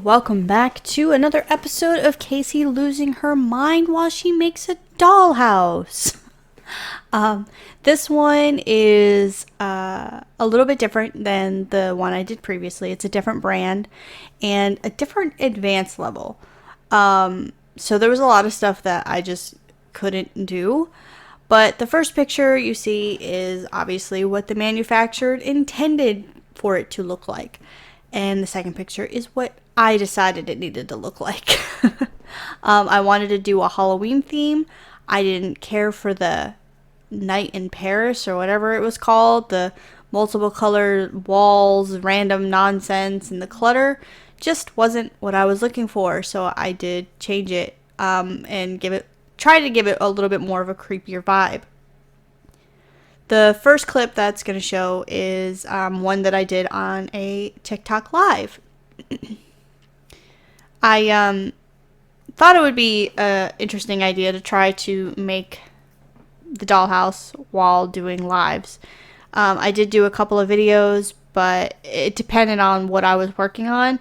welcome back to another episode of Casey losing her mind while she makes a dollhouse. This one is a little bit different than the one I did previously. It's a different brand and a different advanced level. So there was a lot of stuff that I just couldn't do. But the first picture you see is obviously what the manufacturer intended for it to look like. And the second picture is what I decided it needed to look like. I wanted to do a Halloween theme. I didn't care for the Night in Paris or whatever it was called. The multiple colored walls, random nonsense, and the clutter just wasn't what I was looking for. So I did change it and try to give it a little bit more of a creepier vibe. The first clip that's going to show is one that I did on a TikTok live. I thought it would be an interesting idea to try to make the dollhouse while doing lives. I did do a couple of videos, but it depended on what I was working on.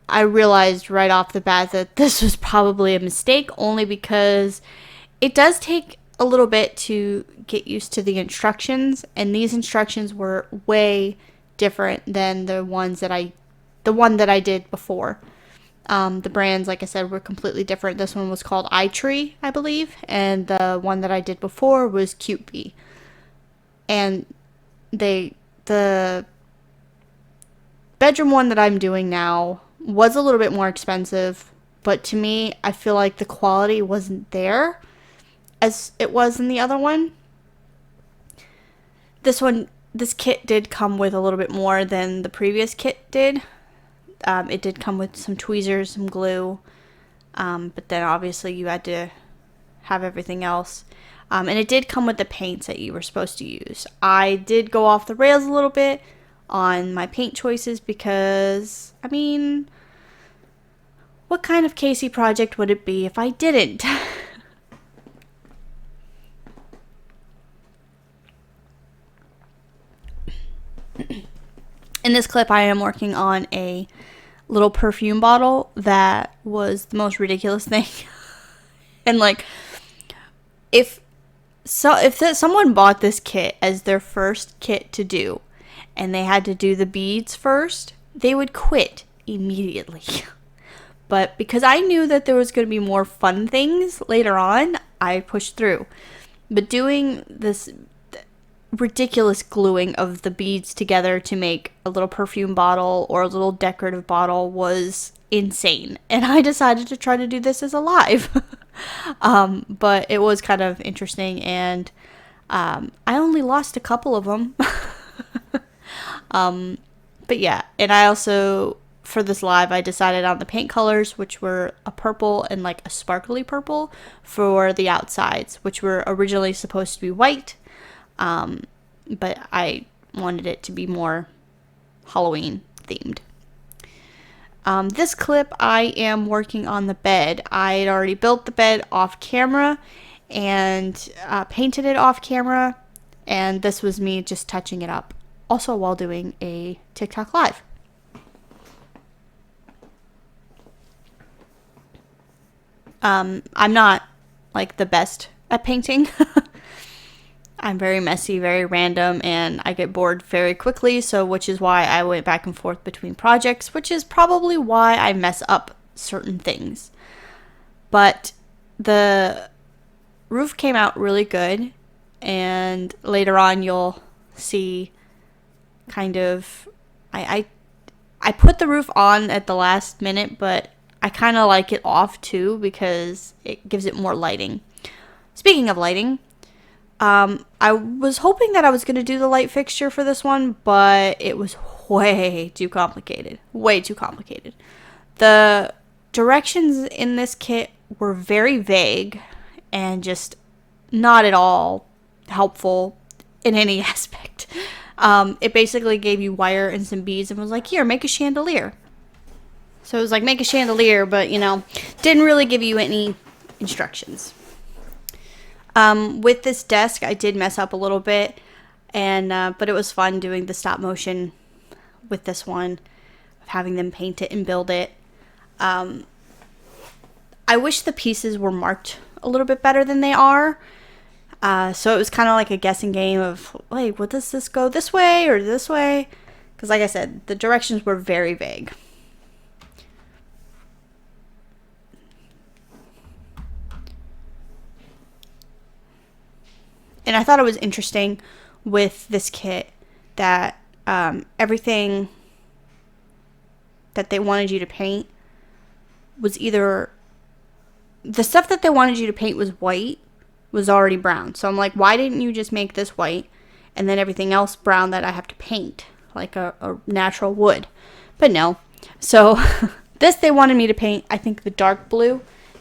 I realized right off the bat that this was probably a mistake, only because it does take a little bit to get used to the instructions, and these instructions were way different than the one that I did before. The brands, like I said, were completely different. This one was called iTree, I believe, and the one that I did before was Cute Bee. And the bedroom one that I'm doing now was a little bit more expensive, but to me, I feel like the quality wasn't there as it was in the other one. This kit did come with a little bit more than the previous kit did. It did come with some tweezers, some glue, but then obviously you had to have everything else. And it did come with the paints that you were supposed to use. I did go off the rails a little bit on my paint choices because, I mean, what kind of Casey project would it be if I didn't? In this clip, I am working on a little perfume bottle that was the most ridiculous thing. And like, if someone bought this kit as their first kit to do, and they had to do the beads first, they would quit immediately. But because I knew that there was going to be more fun things later on, I pushed through. But doing this ridiculous gluing of the beads together to make a little perfume bottle or a little decorative bottle was insane. And I decided to try to do this as a live. But it was kind of interesting, and I only lost a couple of them. But yeah, and I also, for this live, I decided on the paint colors, which were a purple and like a sparkly purple for the outsides, which were originally supposed to be white. But I wanted it to be more Halloween themed. This clip, I am working on the bed. I had already built the bed off camera and painted it off camera, and this was me just touching it up, also while doing a TikTok live. I'm not like the best at painting. I'm very messy, very random, and I get bored very quickly, which is why I went back and forth between projects, which is probably why I mess up certain things. But the roof came out really good, and later on you'll see kind of, I put the roof on at the last minute, but I kind of like it off too because it gives it more lighting. Speaking of lighting, I was hoping that I was going to do the light fixture for this one, but it was way too complicated. Way too complicated. The directions in this kit were very vague and just not at all helpful in any aspect. It basically gave you wire and some beads and was like, here, make a chandelier. So it was like, make a chandelier, but, didn't really give you any instructions. With this desk, I did mess up a little bit, but it was fun doing the stop motion with this one. of having them paint it and build it. I wish the pieces were marked a little bit better than they are. So it was kind of like a guessing game of, like, what does this go this way or this way? Because like I said, the directions were very vague. And I thought it was interesting with this kit that everything that they wanted you to paint was either... The stuff that they wanted you to paint was white, was already brown. So I'm like, why didn't you just make this white and then everything else brown that I have to paint, like a natural wood? But no. So this they wanted me to paint, I think, the dark blue,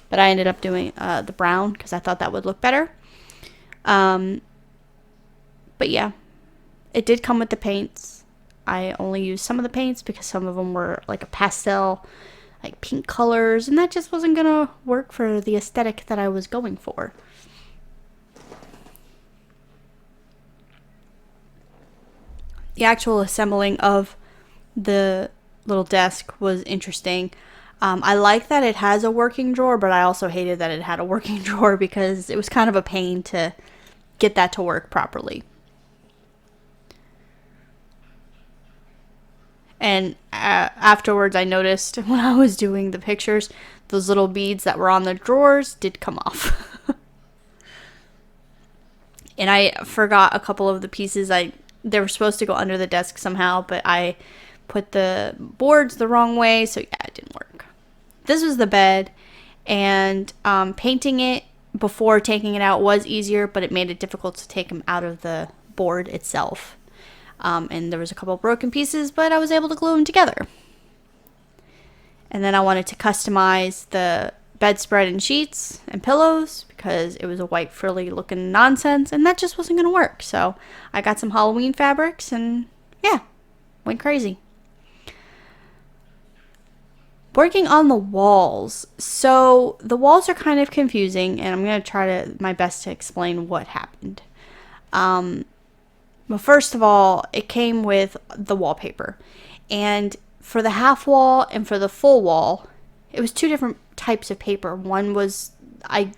but I ended up doing the brown because I thought that would look better. But yeah, it did come with the paints. I only used some of the paints because some of them were like a pastel, like pink colors, and that just wasn't gonna work for the aesthetic that I was going for. The actual assembling of the little desk was interesting. I like that it has a working drawer, but I also hated that it had a working drawer because it was kind of a pain to get that to work properly. And afterwards, I noticed when I was doing the pictures, those little beads that were on the drawers did come off. And I forgot a couple of the pieces. They were supposed to go under the desk somehow, but I put the boards the wrong way, so yeah, it didn't work. This was the bed, and painting it before taking it out was easier, but it made it difficult to take them out of the board itself. And there was a couple broken pieces, but I was able to glue them together. And then I wanted to customize the bedspread and sheets and pillows because it was a white frilly looking nonsense, and that just wasn't going to work. So I got some Halloween fabrics and yeah, went crazy. Working on the walls. So the walls are kind of confusing, and I'm going to try my best to explain what happened. Well, first of all, it came with the wallpaper. And for the half wall and for the full wall, it was two different types of paper. One was,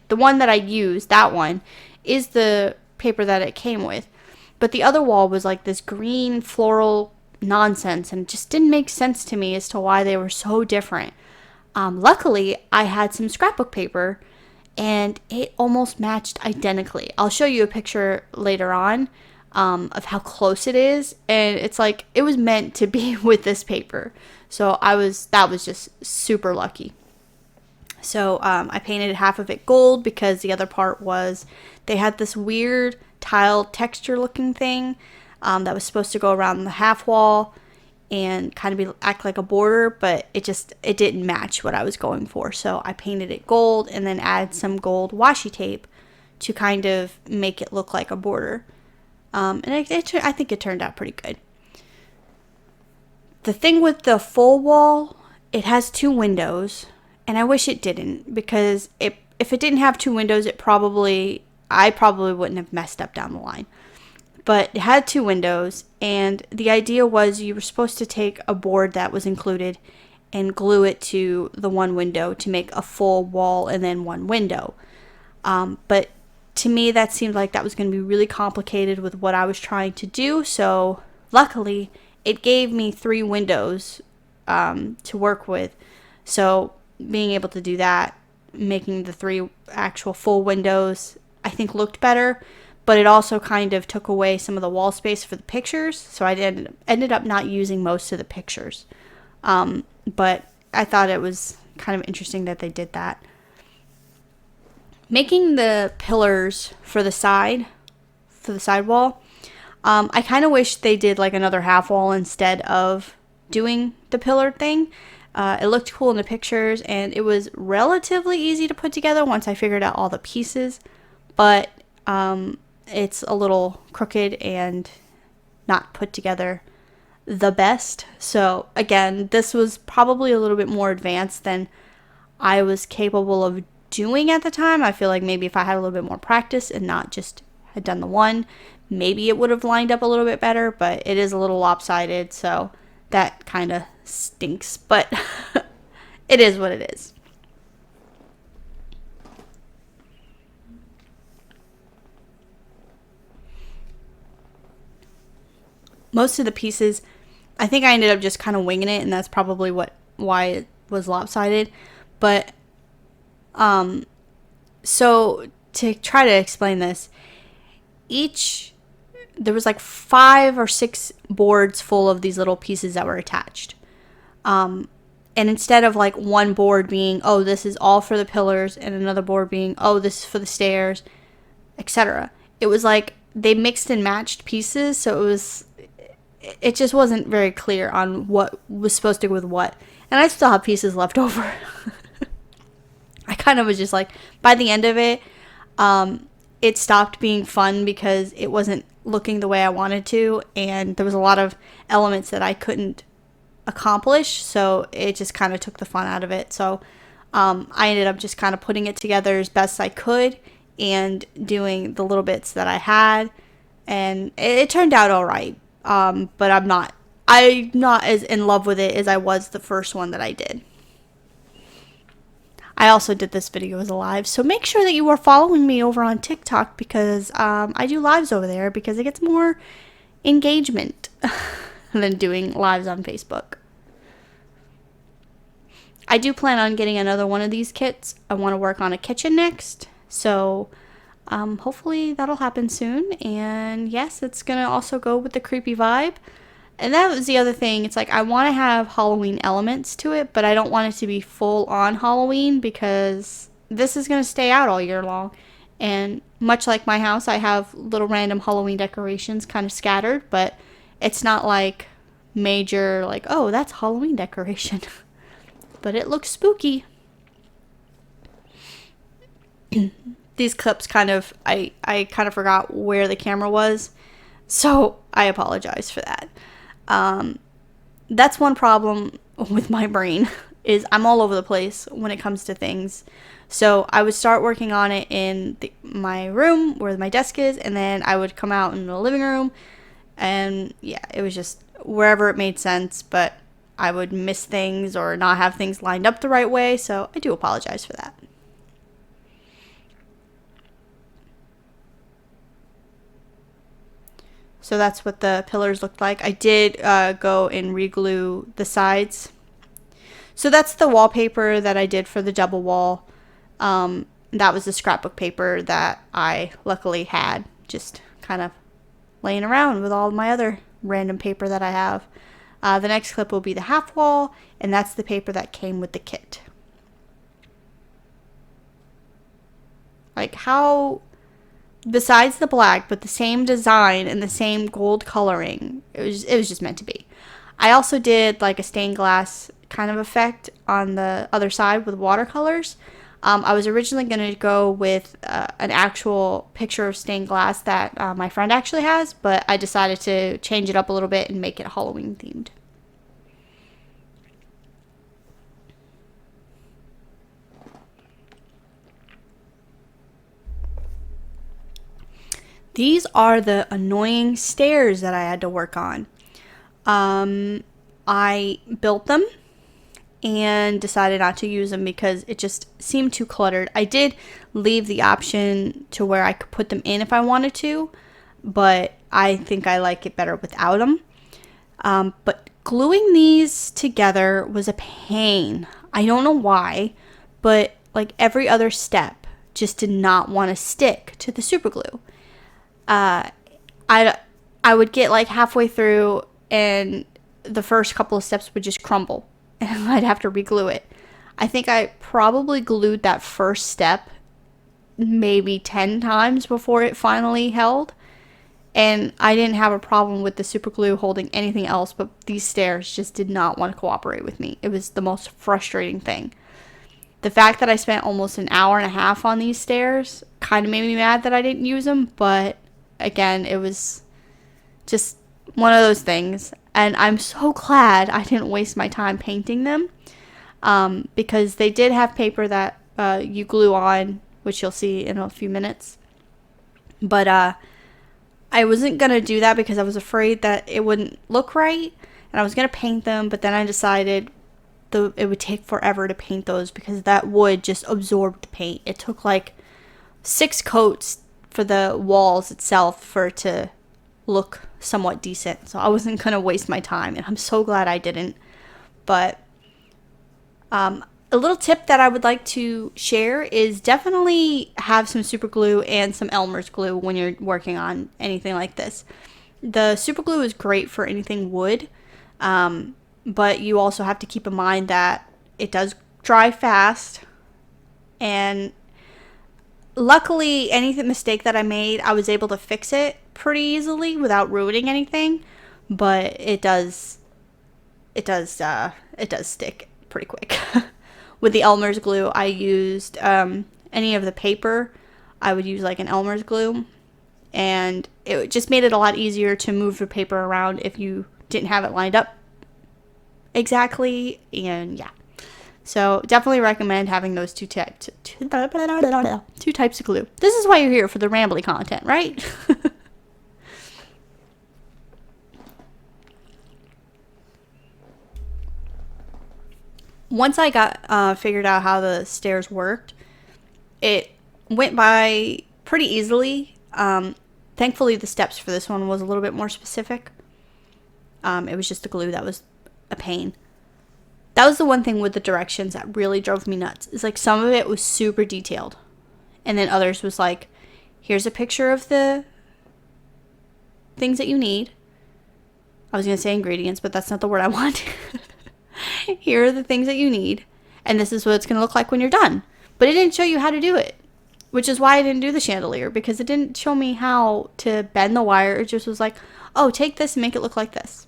the one that I used, that one, is the paper that it came with. But the other wall was like this green floral nonsense, and it just didn't make sense to me as to why they were so different. Luckily, I had some scrapbook paper, and it almost matched identically. I'll show you a picture later on of how close it is, and it's like it was meant to be with this paper. So that was just super lucky. So I painted half of it gold because the other part was they had this weird tile texture looking thing that was supposed to go around the half wall and kind of act like a border, but it didn't match what I was going for. So I painted it gold and then added some gold washi tape to kind of make it look like a border. And I think it turned out pretty good. The thing with the full wall, it has 2 windows, and I wish it didn't, because if it didn't have 2 windows, I probably wouldn't have messed up down the line. But it had 2 windows, and the idea was you were supposed to take a board that was included and glue it to the one window to make a full wall and then one window. But to me, that seemed like that was going to be really complicated with what I was trying to do. So luckily, it gave me 3 windows to work with. So being able to do that, making the 3 actual full windows, I think looked better. But it also kind of took away some of the wall space for the pictures. So I ended up not using most of the pictures. But I thought it was kind of interesting that they did that. Making the pillars for the side wall, I kind of wish they did like another half wall instead of doing the pillar thing. It looked cool in the pictures, and it was relatively easy to put together once I figured out all the pieces, but it's a little crooked and not put together the best. So again, this was probably a little bit more advanced than I was capable of doing at the time. I feel like maybe if I had a little bit more practice and not just had done the one, maybe it would have lined up a little bit better, but it is a little lopsided, so that kind of stinks, but it is what it is. Most of the pieces, I think I ended up just kind of winging it, and that's probably why it was lopsided. But so to try to explain this, there was like 5 or 6 boards full of these little pieces that were attached. And instead of like one board being, oh, this is all for the pillars, and another board being, oh, this is for the stairs, etc., it was like they mixed and matched pieces, so it just wasn't very clear on what was supposed to go with what. And I still have pieces left over. I kind of was just like, by the end of it, it stopped being fun because it wasn't looking the way I wanted to, and there was a lot of elements that I couldn't accomplish, so it just kind of took the fun out of it. So I ended up just kind of putting it together as best I could and doing the little bits that I had, and it turned out all right. But I'm not as in love with it as I was the first one that I did. I also did this video as a live, so make sure that you are following me over on TikTok, because I do lives over there because it gets more engagement than doing lives on Facebook. I do plan on getting another one of these kits. I want to work on a kitchen next, so hopefully that'll happen soon. And yes, it's going to also go with the creepy vibe. And that was the other thing. It's like I want to have Halloween elements to it, but I don't want it to be full on Halloween because this is going to stay out all year long. And much like my house, I have little random Halloween decorations kind of scattered, but it's not like major, like, oh, that's Halloween decoration. But it looks spooky. These clips kind of, I kind of forgot where the camera was, so I apologize for that. That's one problem with my brain, is I'm all over the place when it comes to things. So I would start working on it in my room where my desk is, and then I would come out in the living room, and yeah, it was just wherever it made sense, but I would miss things or not have things lined up the right way, so I do apologize for that. So that's what the pillars looked like. I did go and re-glue the sides. So that's the wallpaper that I did for the double wall. That was the scrapbook paper that I luckily had just kind of laying around with all my other random paper that I have. The next clip will be the half wall, and that's the paper that came with the kit. Like how... Besides the black, but the same design and the same gold coloring, it was just meant to be. I also did like a stained glass kind of effect on the other side with watercolors. I was originally going to go with an actual picture of stained glass that my friend actually has, but I decided to change it up a little bit and make it Halloween themed. These are the annoying stairs that I had to work on. I built them and decided not to use them because it just seemed too cluttered. I did leave the option to where I could put them in if I wanted to, but I think I like it better without them. But gluing these together was a pain. I don't know why, but like every other step just did not want to stick to the super glue. I would get like halfway through and the first couple of steps would just crumble and I'd have to re-glue it. I think I probably glued that first step maybe 10 times before it finally held, and I didn't have a problem with the super glue holding anything else, but these stairs just did not want to cooperate with me. It was the most frustrating thing. The fact that I spent almost an hour and a half on these stairs kind of made me mad that I didn't use them, but again, it was just one of those things, and I'm so glad I didn't waste my time painting them, because they did have paper that you glue on, which you'll see in a few minutes, but I wasn't going to do that because I was afraid that it wouldn't look right, and I was going to paint them, but then I decided it would take forever to paint those because that wood just absorbed the paint. It took like 6 coats for the walls itself for it to look somewhat decent. So I wasn't going to waste my time, and I'm so glad I didn't. But a little tip that I would like to share is definitely have some super glue and some Elmer's glue when you're working on anything like this. The super glue is great for anything wood, but you also have to keep in mind that it does dry fast, and luckily any mistake that I made, I was able to fix it pretty easily without ruining anything, but it does stick pretty quick. With the Elmer's glue, I used any of the paper. I would use like an Elmer's glue, and it just made it a lot easier to move the paper around if you didn't have it lined up exactly. And yeah, so definitely recommend having those two types of glue. This is why you're here, for the rambly content, right? Once I got figured out how the stairs worked, it went by pretty easily. Thankfully, the steps for this one was a little bit more specific. It was just the glue that was a pain. That was the one thing with the directions that really drove me nuts. It's like some of it was super detailed, and then others was like, here's a picture of the things that you need. I was going to say ingredients, but that's not the word I want. Here are the things that you need, and this is what it's going to look like when you're done. But it didn't show you how to do it, which is why I didn't do the chandelier, because it didn't show me how to bend the wire. It just was like, oh, take this and make it look like this.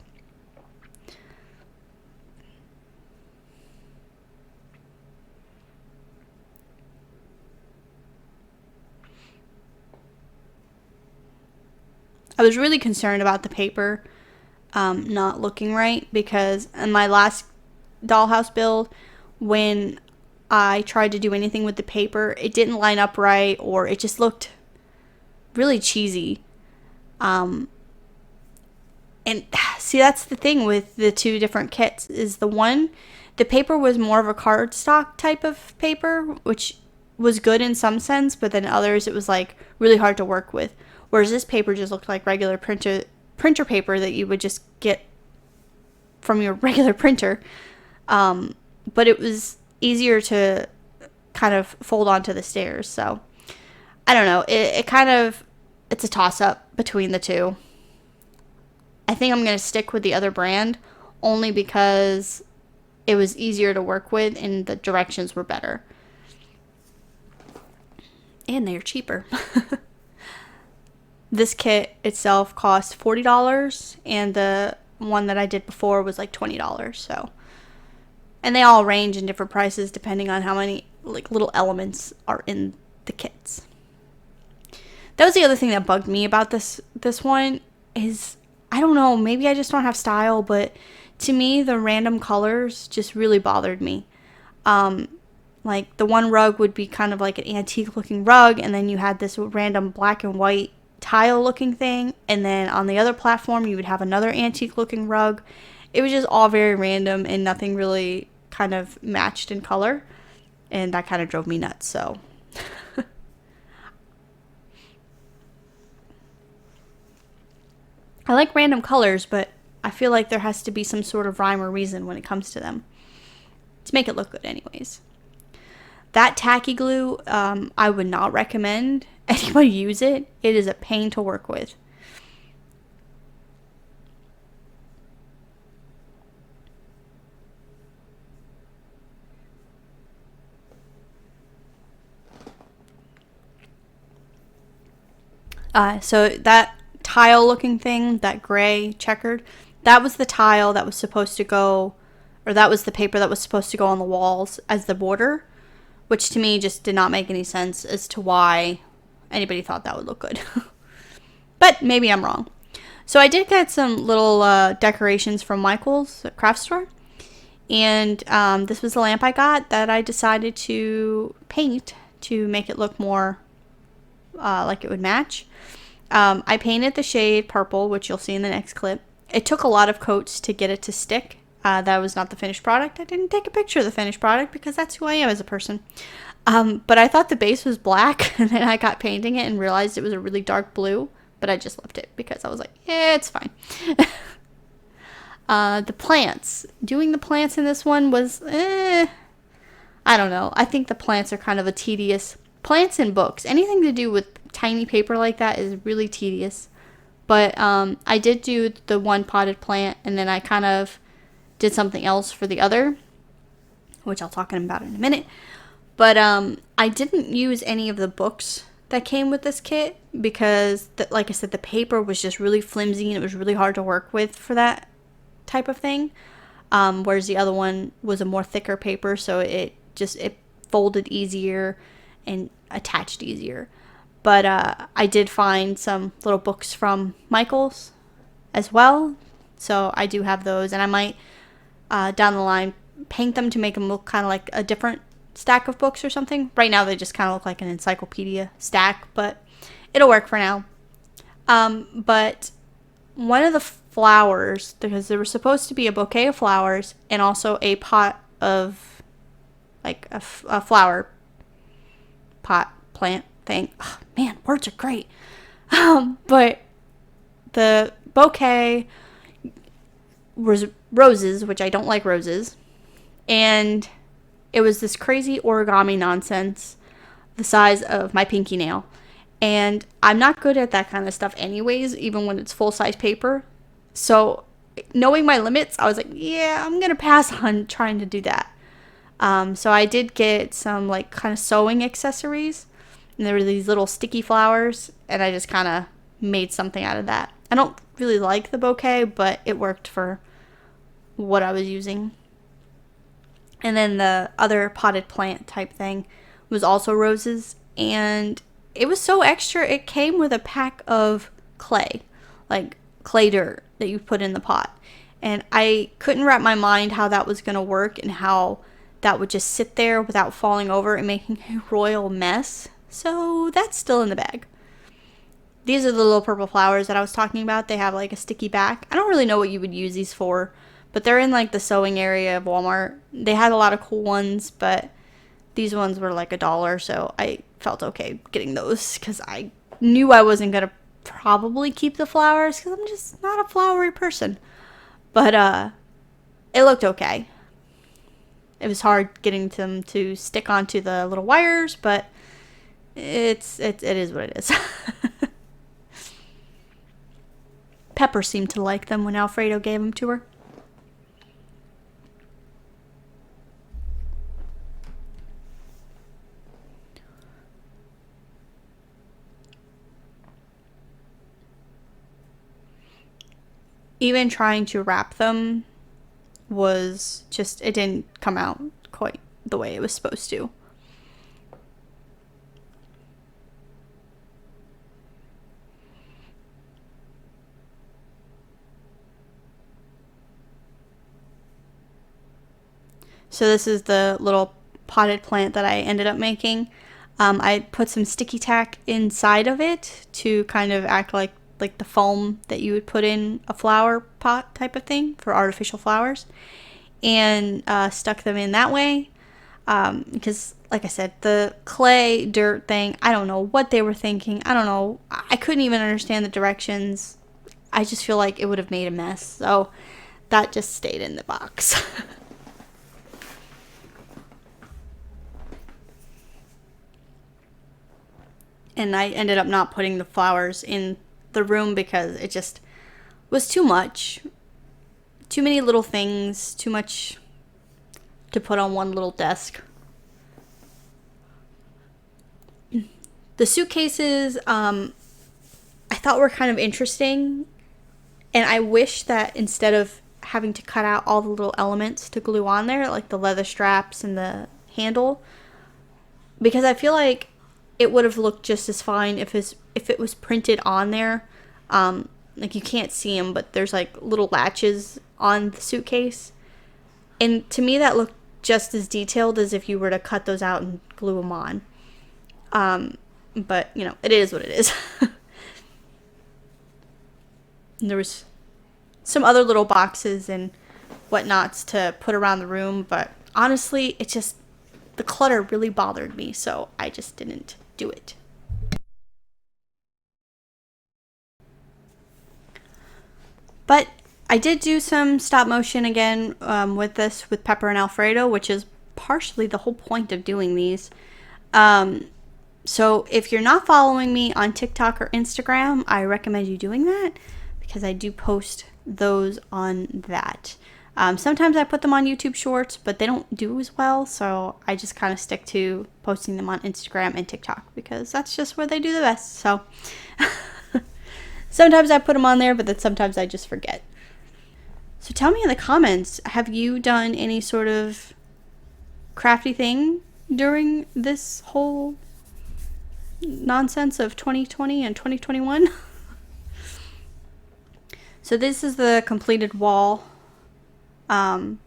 I was really concerned about the paper not looking right, because in my last dollhouse build, when I tried to do anything with the paper, it didn't line up right, or it just looked really cheesy. And see, that's the thing with the two different kits, is the paper was more of a cardstock type of paper, which was good in some sense, but then others it was like really hard to work with. Whereas this paper just looked like regular printer paper that you would just get from your regular printer. But it was easier to kind of fold onto the stairs. So I don't know. It's a toss up between the two. I think I'm going to stick with the other brand only because it was easier to work with and the directions were better. And they're cheaper. This kit itself cost $40, and the one that I did before was like $20. So, and they all range in different prices depending on how many like little elements are in the kits. That was the other thing that bugged me about this one is, I don't know, maybe I just don't have style, but to me the random colors just really bothered me. Like the one rug would be kind of like an antique looking rug, and then you had this random black and white tile looking thing, and then on the other platform you would have another antique looking rug. It was just all very random and nothing really kind of matched in color, and that kind of drove me nuts. So I like random colors, but I feel like there has to be some sort of rhyme or reason when it comes to them to make it look good anyways. That tacky glue, I would not recommend anybody use it. It is a pain to work with. So that tile looking thing, that gray checkered, that was the tile that was supposed to go, or that was the paper that was supposed to go on the walls as the border, which to me just did not make any sense as to why anybody thought that would look good. But maybe I'm wrong. So I did get some little decorations from Michael's craft store. And this was the lamp I got that I decided to paint to make it look more like it would match. I painted the shade purple, which you'll see in the next clip. It took a lot of coats to get it to stick. That was not the finished product. I didn't take a picture of the finished product because that's who I am as a person. But I thought the base was black, and then I got painting it and realized it was a really dark blue. But I just left it because I was like, yeah, it's fine. The plants. Doing the plants in this one was, I don't know. I think the plants are kind of a tedious. Plants and books. Anything to do with tiny paper like that is really tedious. But I did do the one potted plant, and then I kind of did something else for the other, which I'll talk about in a minute. But I didn't use any of the books that came with this kit because, like I said, the paper was just really flimsy and it was really hard to work with for that type of thing. Whereas the other one was a more thicker paper, so it folded easier and attached easier. But I did find some little books from Michael's as well, so I do have those, and I might down the line paint them to make them look kind of like a different stack of books or something. Right now they just kind of look like an encyclopedia stack, but it'll work for now. But one of the flowers, because there was supposed to be a bouquet of flowers and also a pot of like a flower pot plant thing. Oh, man, words are great. But the bouquet was roses, which I don't like roses, and it was this crazy origami nonsense the size of my pinky nail. And I'm not good at that kind of stuff anyways, even when it's full-size paper. So knowing my limits, I was like, yeah, I'm going to pass on trying to do that. So I did get some like kind of sewing accessories. And there were these little sticky flowers. And I just kind of made something out of that. I don't really like the bouquet, but it worked for what I was using. And then the other potted plant type thing was also roses. And it was so extra, it came with a pack of clay, like clay dirt that you put in the pot. And I couldn't wrap my mind how that was going to work and how that would just sit there without falling over and making a royal mess. So that's still in the bag. These are the little purple flowers that I was talking about. They have like a sticky back. I don't really know what you would use these for, but they're in like the sewing area of Walmart. They had a lot of cool ones, but these ones were like $1, so I felt okay getting those because I knew I wasn't going to probably keep the flowers because I'm just not a flowery person. But it looked okay. It was hard getting them to stick onto the little wires, but it is what it is. Pepper seemed to like them when Alfredo gave them to her. Even trying to wrap them was just, it didn't come out quite the way it was supposed to. So this is the little potted plant that I ended up making. I put some sticky tack inside of it to kind of act like the foam that you would put in a flower pot type of thing for artificial flowers, and stuck them in that way. Because, like I said, the clay dirt thing, I don't know what they were thinking. I don't know. I couldn't even understand the directions. I just feel like it would have made a mess. So that just stayed in the box. And I ended up not putting the flowers in the room because it just was too much. Too many little things, too much to put on one little desk. The suitcases, I thought were kind of interesting. And I wish that instead of having to cut out all the little elements to glue on there, like the leather straps and the handle, because I feel like it would have looked just as fine if it was printed on there. Like you can't see them, but there's like little latches on the suitcase. And to me that looked just as detailed as if you were to cut those out and glue them on. But, you know, it is what it is. There was some other little boxes and whatnots to put around the room, but honestly, it just, the clutter really bothered me, so I just didn't do it. But I did do some stop motion again with Pepper and Alfredo, which is partially the whole point of doing these. So if you're not following me on TikTok or Instagram, I recommend you doing that because I do post those on that. Sometimes I put them on YouTube Shorts, but they don't do as well, so I just kind of stick to posting them on Instagram and TikTok because that's just where they do the best. So sometimes I put them on there, but then sometimes I just forget. So tell me in the comments, have you done any sort of crafty thing during this whole nonsense of 2020 and 2021? So this is the completed wall, and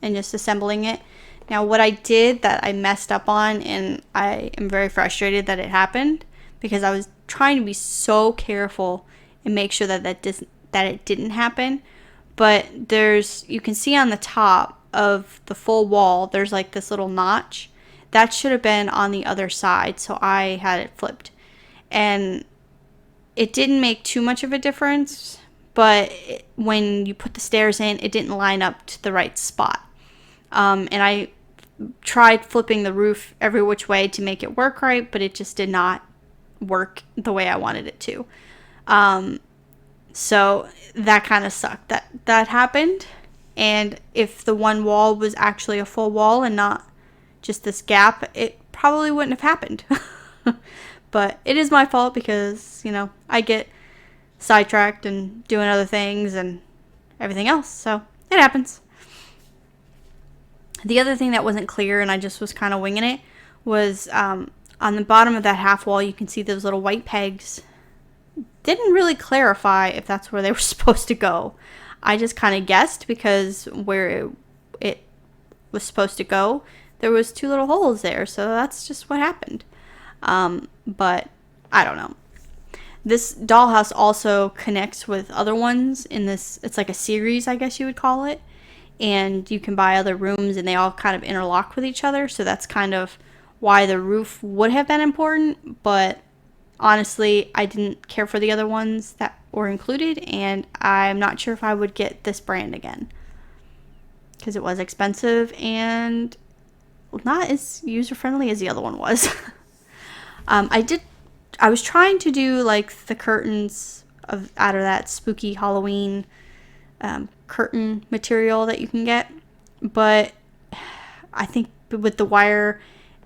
just assembling it. Now what I did that I messed up on, and I am very frustrated that it happened because I was trying to be so careful and make sure that it didn't happen. But you can see on the top of the full wall, there's like this little notch. That should have been on the other side, so I had it flipped. And it didn't make too much of a difference, but when you put the stairs in, it didn't line up to the right spot. And I tried flipping the roof every which way to make it work right, but it just did not work the way I wanted it to. So that kind of sucked that happened. And if the one wall was actually a full wall and not just this gap, it probably wouldn't have happened. But it is my fault because, I get sidetracked and doing other things and everything else. So it happens. The other thing that wasn't clear, and I just was kind of winging it, was on the bottom of that half wall, you can see those little white pegs. Didn't really clarify if that's where they were supposed to go. I just kind of guessed because where it was supposed to go, there was 2 little holes there. So that's just what happened. But I don't know. This dollhouse also connects with other ones in this. It's like a series, I guess you would call it. And you can buy other rooms and they all kind of interlock with each other. So that's kind of why the roof would have been important. But honestly, I didn't care for the other ones that were included. And I'm not sure if I would get this brand again. Because it was expensive and not as user-friendly as the other one was. I was trying to do like the curtains out of that spooky Halloween curtain material that you can get, but I think with the wire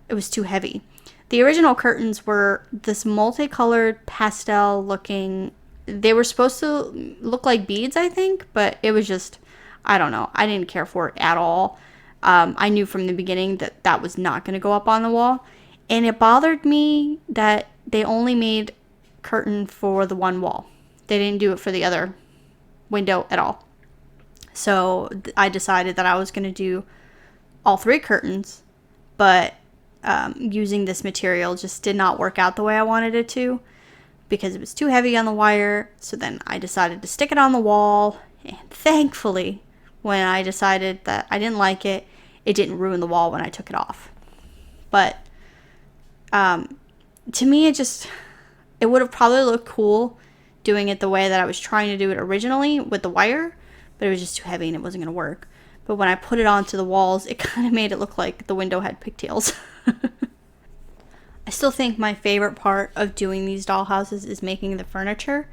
it was too heavy. The original curtains were this multicolored pastel looking, they were supposed to look like beads, I think, but it was just, I don't know, I didn't care for it at all. I knew from the beginning that was not going to go up on the wall. And it bothered me that they only made curtain for the one wall. They didn't do it for the other window at all. So I decided that I was going to do all 3 curtains, but using this material just did not work out the way I wanted it to because it was too heavy on the wire. So then I decided to stick it on the wall, and thankfully, when I decided that I didn't like it, it didn't ruin the wall when I took it off. But to me, it would have probably looked cool doing it the way that I was trying to do it originally with the wire, but it was just too heavy and it wasn't going to work. But when I put it onto the walls, it kind of made it look like the window had pigtails. I still think my favorite part of doing these dollhouses is making the furniture.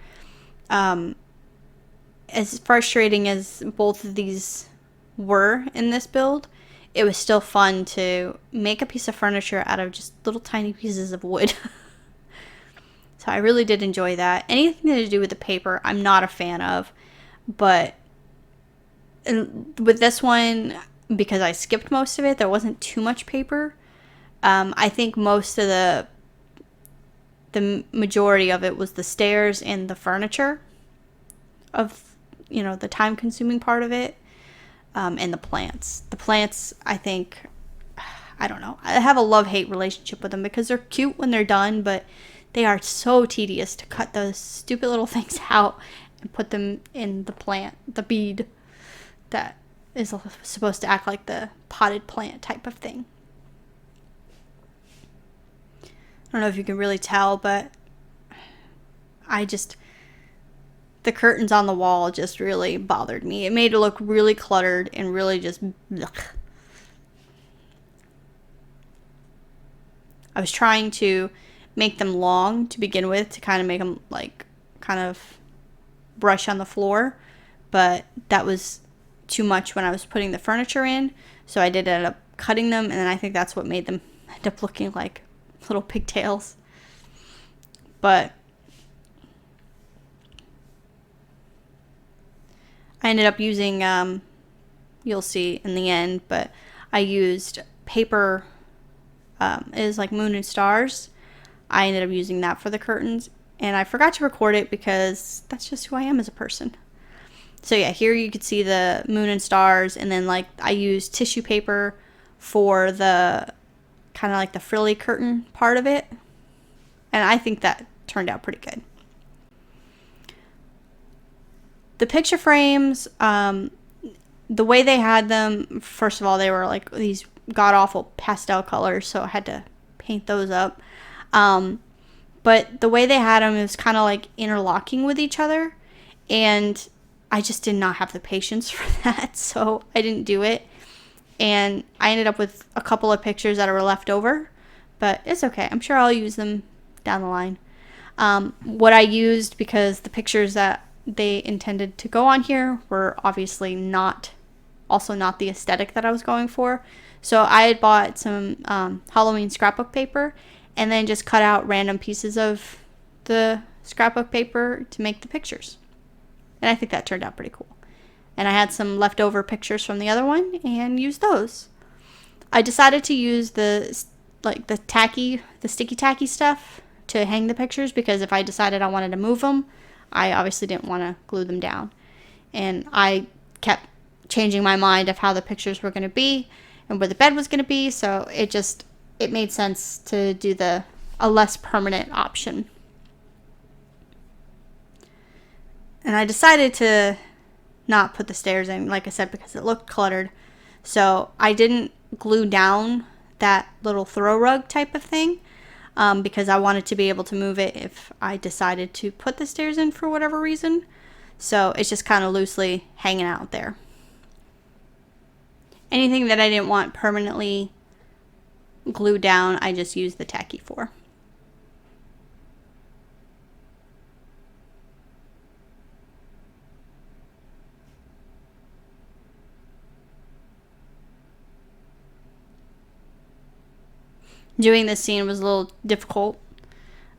As frustrating as both of these were in this build, it was still fun to make a piece of furniture out of just little tiny pieces of wood. So I really did enjoy that. Anything to do with the paper, I'm not a fan of. But with this one, because I skipped most of it, there wasn't too much paper. I think most of the majority of it was the stairs and the furniture of, the time-consuming part of it. And the plants. The plants, I think, I don't know. I have a love-hate relationship with them because they're cute when they're done, but they are so tedious to cut those stupid little things out and put them in the plant, the bead that is supposed to act like the potted plant type of thing. I don't know if you can really tell, but the curtains on the wall just really bothered me. It made it look really cluttered and really just blech. I was trying to make them long to begin with to kind of make them like kind of brush on the floor, but that was too much when I was putting the furniture in, so I did end up cutting them, and then I think that's what made them end up looking like little pigtails. But I ended up using, you'll see in the end, but I used paper, it is like moon and stars. I ended up using that for the curtains, and I forgot to record it because that's just who I am as a person. So yeah, here you could see the moon and stars, and then like I used tissue paper for the kind of like the frilly curtain part of it, and I think that turned out pretty good. The picture frames, the way they had them, first of all, they were like these god-awful pastel colors, so I had to paint those up. But the way they had them, it was kind of like interlocking with each other, and I just did not have the patience for that, so I didn't do it. And I ended up with a couple of pictures that were left over, but it's okay. I'm sure I'll use them down the line. What I used, because the pictures that they intended to go on here were obviously also not the aesthetic that I was going for. So I had bought some Halloween scrapbook paper and then just cut out random pieces of the scrapbook paper to make the pictures. And I think that turned out pretty cool. And I had some leftover pictures from the other one and used those. I decided to use the sticky tacky stuff to hang the pictures, because if I decided I wanted to move them, I obviously didn't want to glue them down. And I kept changing my mind of how the pictures were going to be and where the bed was going to be, so it made sense to do a less permanent option. And I decided to not put the stairs in, like I said, because it looked cluttered. So I didn't glue down that little throw rug type of thing, because I wanted to be able to move it if I decided to put the stairs in for whatever reason. So it's just kind of loosely hanging out there. Anything that I didn't want permanently glued down, I just used the tacky for. Doing this scene was a little difficult.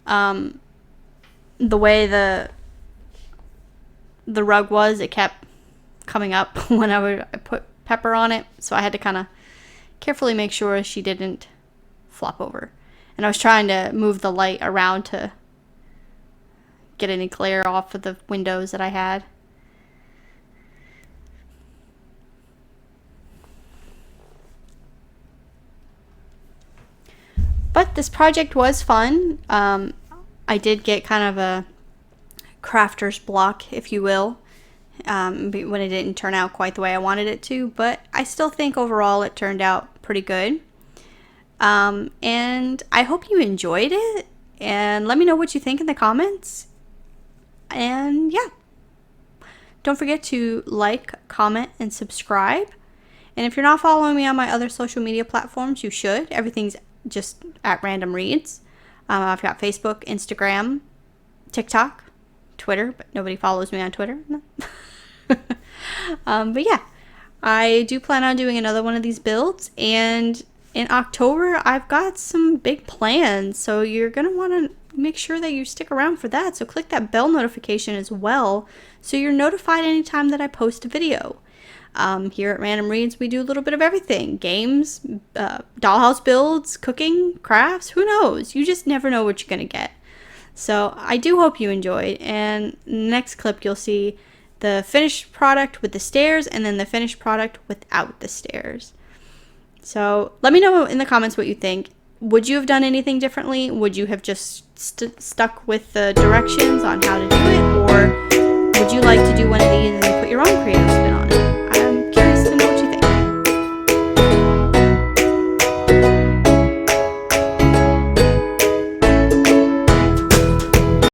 The way the rug was, it kept coming up when I put Pepper on it, so I had to kind of carefully make sure she didn't flop over. And I was trying to move the light around to get any glare off of the windows that I had. But this project was fun. I did get kind of a crafter's block, if you will, when it didn't turn out quite the way I wanted it to. But I still think overall it turned out pretty good. And I hope you enjoyed it. And let me know what you think in the comments. And yeah. Don't forget to like, comment, and subscribe. And if you're not following me on my other social media platforms, you should. Everything's just at Random Reads. I've got Facebook, Instagram, TikTok, Twitter, but nobody follows me on Twitter. No. But yeah, I do plan on doing another one of these builds, and in October I've got some big plans, so you're going to want to make sure that you stick around for that. So click that bell notification as well, so you're notified anytime that I post a video. Here at Random Reads, we do a little bit of everything. Games, dollhouse builds, cooking, crafts, who knows? You just never know what you're going to get. So I do hope you enjoyed, and next clip you'll see the finished product with the stairs and then the finished product without the stairs. So let me know in the comments what you think. Would you have done anything differently? Would you have just stuck with the directions on how to do it? Or